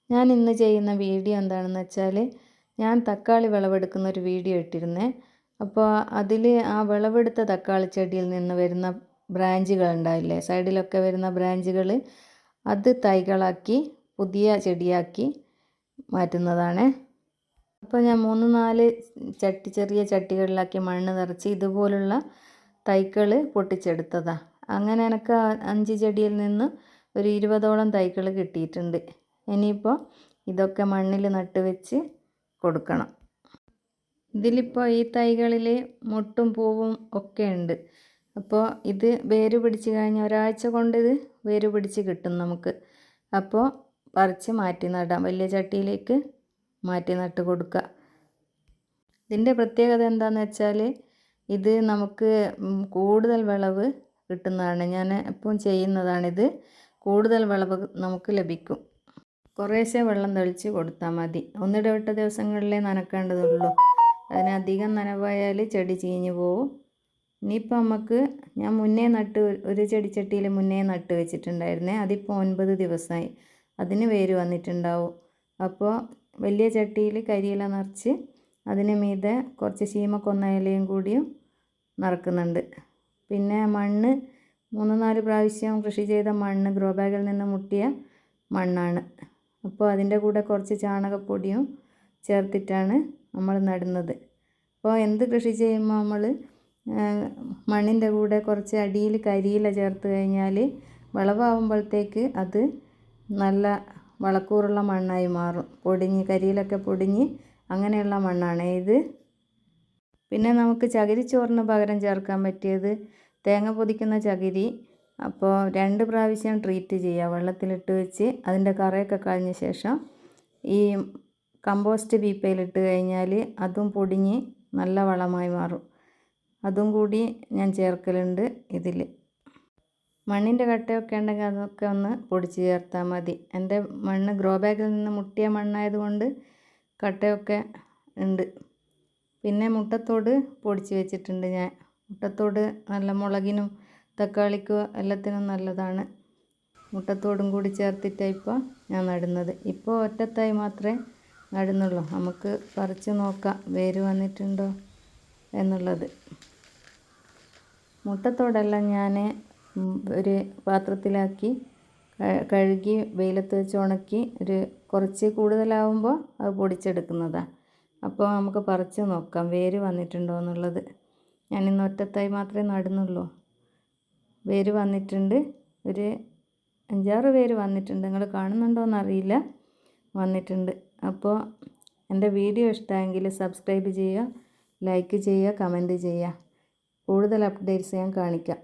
ഞാൻ ഇന്ന് ചെയ്യുന്ന വീഡിയോ എന്താണെന്ന് വെച്ചാൽ ഞാൻ തക്കാളി വിളവെടുക്കുന്ന ഒരു വീഡിയോ ഇട്ടിരുന്നേ. അപ്പോൾ അതിൽ ആ വിളവെടുത്ത തക്കാളി ചെടിയിൽ നിന്ന് വരുന്ന ബ്രാഞ്ചുകൾ ഉണ്ടാവില്ലേ, സൈഡിലൊക്കെ വരുന്ന ബ്രാഞ്ചുകൾ, അത് തൈകളാക്കി പുതിയ ചെടിയാക്കി മാറ്റുന്നതാണ്. അപ്പോൾ ഞാൻ 3-4 ചെറിയ ചട്ടികളിലാക്കി മണ്ണ് നിറച്ച് ഇതുപോലുള്ള തൈകൾ പൊട്ടിച്ചെടുത്തതാണ്. അങ്ങനെ എനിക്ക് 5 ചെടിയിൽ നിന്ന് ഒരു 20ഓളം തൈകൾ കിട്ടിയിട്ടുണ്ട്. ഇനിയിപ്പോൾ ഇതൊക്കെ മണ്ണിൽ നട്ട് വെച്ച് കൊടുക്കണം. ഇതിലിപ്പോൾ ഈ തൈകളിൽ മുട്ടും പൂവും ഒക്കെ ഉണ്ട്. അപ്പോൾ ഇത് വേര് പിടിച്ച് കഴിഞ്ഞ് ഒരാഴ്ച കൊണ്ട് ഇത് വേര് പിടിച്ച് കിട്ടും നമുക്ക്. അപ്പോൾ പറിച്ച് മാറ്റി നടാം, വലിയ ചട്ടിയിലേക്ക് മാറ്റി നട്ട് കൊടുക്കുക. ഇതിൻ്റെ പ്രത്യേകത എന്താണെന്ന് വെച്ചാൽ ഇത് നമുക്ക് കൂടുതൽ വിളവ് കിട്ടുന്നതാണ്. ഞാൻ എപ്പോഴും ചെയ്യുന്നതാണിത്. കൂടുതൽ വിളവ് നമുക്ക് ലഭിക്കും. കുറേശ്ശെ വെള്ളം തെളിച്ച് കൊടുത്താൽ മതി. ഒന്നിടവിട്ട ദിവസങ്ങളിലേ നനക്കേണ്ടതുള്ളൂ. അതിനധികം നനവായാൽ ചെടി ചീഞ്ഞു പോവും. ഇനിയിപ്പോൾ ഞാൻ മുന്നേ ഒരു ചെടിച്ചട്ടിയിൽ മുന്നേ നട്ട് വെച്ചിട്ടുണ്ടായിരുന്നേ. അതിപ്പോൾ 9 ദിവസമായി. അതിന് വേര് വന്നിട്ടുണ്ടാവും. അപ്പോൾ വലിയ ചട്ടിയിൽ കരിയില നിറച്ച് അതിന് മീതെ കുറച്ച് ശീമക്കൊന്ന ഇലയും കൂടിയും നിറക്കുന്നുണ്ട്. പിന്നെ മണ്ണ് 3-4 പ്രാവശ്യം കൃഷി ചെയ്ത മണ്ണ് ഗ്രോ ബാഗിൽ നിന്ന് മുട്ടിയ മണ്ണാണ്. അപ്പോൾ അതിൻ്റെ കൂടെ കുറച്ച് ചാണകപ്പൊടിയും ചേർത്തിട്ടാണ് നമ്മൾ നടുന്നത്. അപ്പോൾ എന്ത് കൃഷി ചെയ്യുമ്പോൾ നമ്മൾ മണ്ണിൻ്റെ കൂടെ കുറച്ച് അടിയിൽ കരിയില ചേർത്ത് കഴിഞ്ഞാൽ വിളവാകുമ്പോഴത്തേക്ക് അത് നല്ല വളക്കൂറുള്ള മണ്ണായി മാറും. കരിയിലൊക്കെ പൊടിഞ്ഞ് അങ്ങനെയുള്ള മണ്ണാണ് ഇത്. പിന്നെ നമുക്ക് ചകിരിച്ചോറിന് പകരം ചേർക്കാൻ പറ്റിയത് തേങ്ങ പൊതിക്കുന്ന ചകിരി. അപ്പോൾ 2 പ്രാവശ്യം ട്രീറ്റ് ചെയ്യുക, വെള്ളത്തിലിട്ട് വെച്ച് അതിൻ്റെ കറയൊക്കെ കളഞ്ഞ ശേഷം ഈ കമ്പോസ്റ്റ് പീപ്പയിലിട്ട് കഴിഞ്ഞാൽ അതും പൊടിഞ്ഞ് നല്ല വളമായി മാറും. അതും കൂടി ഞാൻ ചേർക്കലുണ്ട് ഇതിൽ. മണ്ണിൻ്റെ കട്ടയൊക്കെ ഉണ്ടെങ്കിൽ അതൊക്കെ ഒന്ന് പൊടിച്ച് ചേർത്താൽ മതി. എൻ്റെ മണ്ണ് ഗ്രോ ബാഗിൽ നിന്ന് മുട്ടിയ മണ്ണായതുകൊണ്ട് കട്ടയൊക്കെ ഉണ്ട്. പിന്നെ മുട്ടത്തോട് പൊടിച്ച് വെച്ചിട്ടുണ്ട് ഞാൻ. മുട്ടത്തോട് നല്ല മുളകിനും തക്കാളിക്കും എല്ലാത്തിനും നല്ലതാണ്. മുട്ടത്തോടും കൂടി ചേർത്തിട്ടാണ് ഇപ്പോൾ ഞാൻ നടുന്നത്. ഇപ്പോൾ ഒറ്റത്തായി മാത്രമേ നടുന്നുള്ളൂ. നമുക്ക് പറിച്ച് നോക്കാം വേര് വന്നിട്ടുണ്ടോ എന്നുള്ളത്. മുട്ടത്തോടെല്ലാം ഞാൻ ഒരു പാത്രത്തിലാക്കി കഴുകി വെയിലത്ത് വെച്ച് ഉണക്കി കുറച്ച് കൂടുതലാവുമ്പോൾ അത് പൊടിച്ചെടുക്കുന്നതാണ്. അപ്പോൾ നമുക്ക് പറിച്ച് നോക്കാം വേര് വന്നിട്ടുണ്ടോ എന്നുള്ളത്. ഞാനിന്ന് ഒറ്റത്തായി മാത്രമേ നടുന്നുള്ളൂ. വേര് വന്നിട്ടുണ്ട്. ഒരു 5-6 വേര് വന്നിട്ടുണ്ട്. നിങ്ങൾ കാണുന്നുണ്ടോ എന്നറിയില്ല, വന്നിട്ടുണ്ട്. അപ്പോൾ എൻ്റെ വീഡിയോ ഇഷ്ടമായെങ്കിൽ സബ്സ്ക്രൈബ് ചെയ്യുക, ലൈക്ക് ചെയ്യുക, കമൻറ്റ് ചെയ്യുക. കൂടുതൽ അപ്ഡേറ്റ്സ് ഞാൻ കാണിക്കാം.